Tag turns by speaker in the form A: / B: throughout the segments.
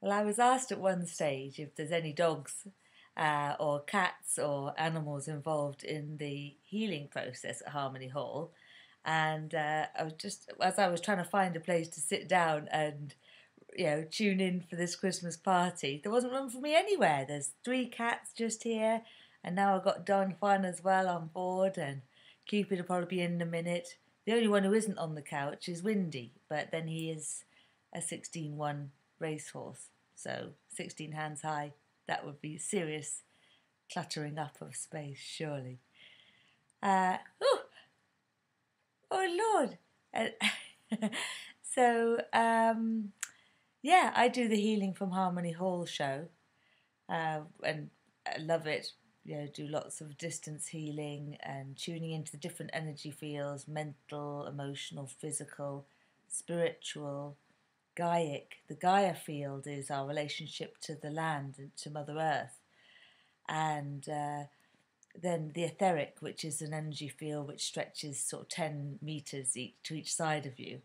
A: Well, I was asked at one stage if there's any dogs or cats or animals involved in the healing process at Harmony Hall. And I was just, as I was trying to find a place to sit down and, tune in for this Christmas party, there wasn't room for me anywhere. There's three cats just here, and now I've got Don Juan as well on board, and Cupid will probably be in a minute. The only one who isn't on the couch is Windy, but then he is a 16-1 racehorse, so 16 hands high. That would be serious cluttering up of space, surely. Uh, oh, oh Lord! so, yeah, I do the Healing from Harmony Hall show, and I love it. Do lots of distance healing and tuning into the different energy fields: mental, emotional, physical, spiritual, Gaiic. The Gaia field is our relationship to the land and to Mother Earth, and then the etheric, which is an energy field which stretches sort of 10 meters to each side of you.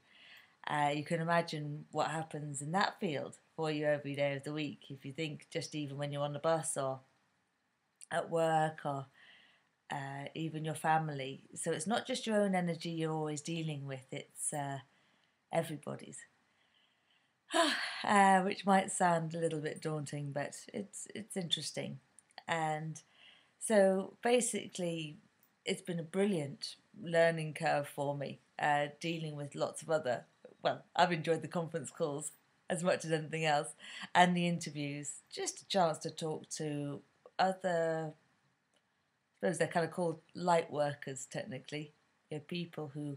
A: You can imagine what happens in that field for you every day of the week. If you think just even when you're on the bus or at work or even your family. So it's not just your own energy you're always dealing with, it's everybody's. Which might sound a little bit daunting, but it's interesting. And so basically, it's been a brilliant learning curve for me, dealing with lots of other. Well, I've enjoyed the conference calls as much as anything else, and the interviews. Just a chance to talk to other. I suppose they're kind of called light workers, technically. People who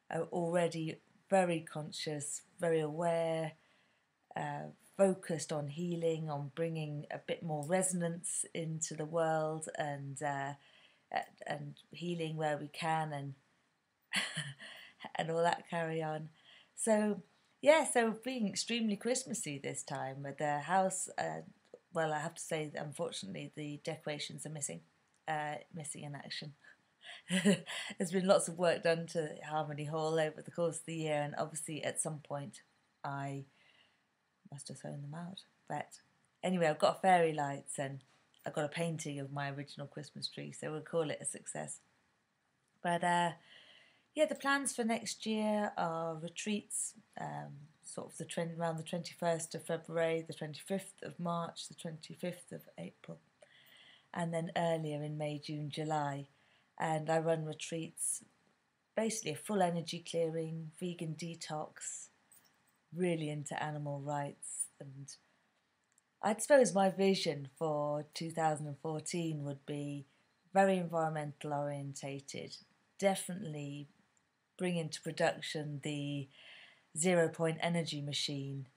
A: are already very conscious, very aware, focused on healing, on bringing a bit more resonance into the world, and healing where we can, and and all that carry on. So yeah, so being extremely Christmassy this time with the house. Well, I have to say, unfortunately, the decorations are missing in action. There's been lots of work done to Harmony Hall over the course of the year, and obviously at some point I must have thrown them out. But anyway, I've got fairy lights and I've got a painting of my original Christmas tree, so we'll call it a success. But yeah, the plans for next year are retreats, sort of the trend around the 21st of February, the 25th of March, the 25th of April, and then earlier in May, June, July. And I run retreats, basically a full energy clearing, vegan detox, really into animal rights. And I suppose my vision for 2014 would be very environmental orientated, definitely bring into production the 0 point energy machine,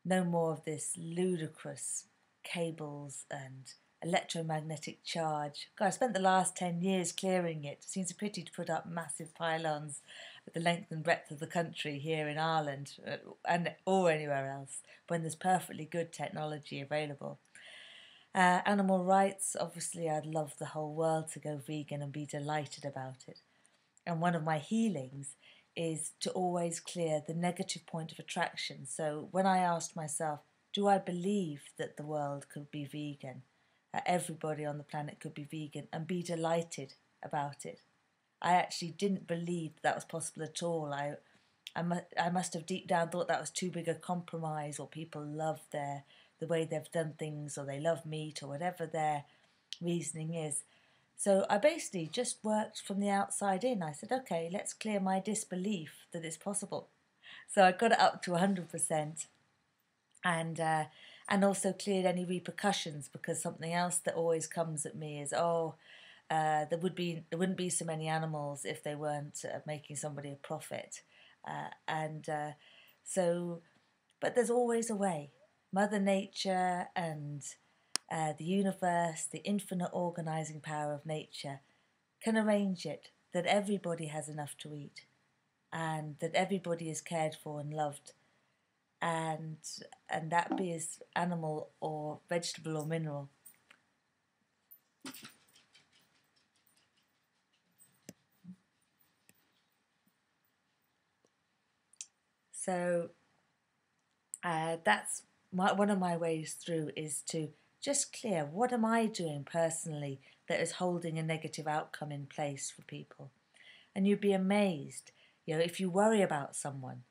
A: no more of this ludicrous cables and electromagnetic charge. God, I spent the last 10 years clearing it. It seems a pity to put up massive pylons at the length and breadth of the country here in Ireland or anywhere else when there's perfectly good technology available. Animal rights, obviously I'd love the whole world to go vegan and be delighted about it. And one of my healings is to always clear the negative point of attraction. So when I asked myself, do I believe that the world could be vegan? Everybody on the planet could be vegan and be delighted about it. I actually didn't believe that was possible at all. I must have deep down thought that was too big a compromise, or people love the way they've done things, or they love meat, or whatever their reasoning is. So I basically just worked from the outside in. I said, okay, let's clear my disbelief that it's possible. So I got it up to 100%, and also cleared any repercussions, because something else that always comes at me is, there wouldn't be so many animals if they weren't making somebody a profit, but there's always a way. Mother Nature and the universe, the infinite organising power of nature, can arrange it that everybody has enough to eat, and that everybody is cared for and loved, and that be as animal or vegetable or mineral. So that's one of my ways through is to just clear what am I doing personally that is holding a negative outcome in place for people. And you'd be amazed, if you worry about someone,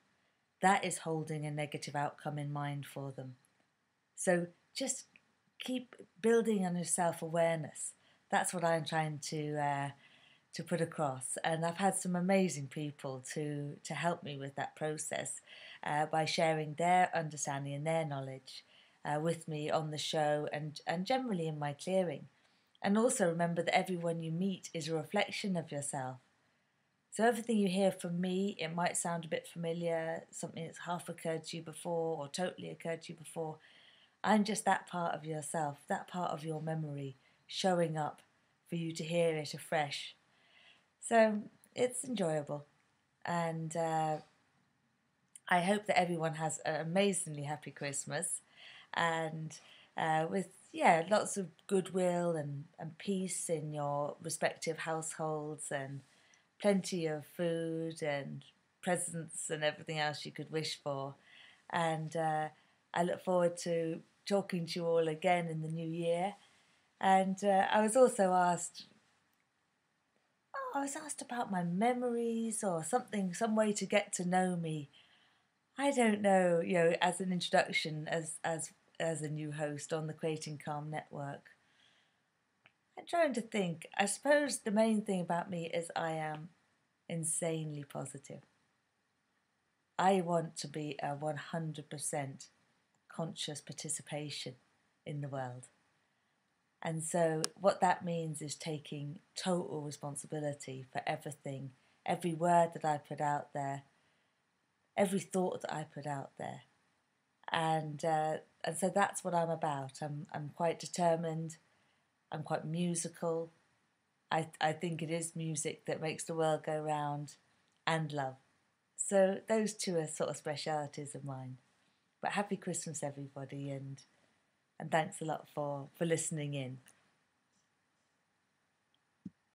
A: that is holding a negative outcome in mind for them. So just keep building on your self-awareness. That's what I'm trying to put across, and I've had some amazing people to help me with that process by sharing their understanding and their knowledge with me on the show and generally in my clearing. And also remember that everyone you meet is a reflection of yourself. So everything you hear from me, it might sound a bit familiar, something that's half occurred to you before or totally occurred to you before. I'm just that part of yourself, that part of your memory showing up for you to hear it afresh. So it's enjoyable, and I hope that everyone has an amazingly happy Christmas, and with lots of goodwill and peace in your respective households, and plenty of food and presents and everything else you could wish for. And I look forward to talking to you all again in the new year. And I was also asked about my memories or something, some way to get to know me. I don't know, as an introduction, as a new host on the Creating Calm Network. I'm trying to think. I suppose the main thing about me is I am insanely positive. I want to be a 100% conscious participation in the world. And so what that means is taking total responsibility for everything, every word that I put out there, every thought that I put out there. And so that's what I'm about. I'm quite determined. I'm quite musical. I think it is music that makes the world go round, and love. So those two are sort of specialities of mine. But happy Christmas, everybody, and thanks a lot for listening in.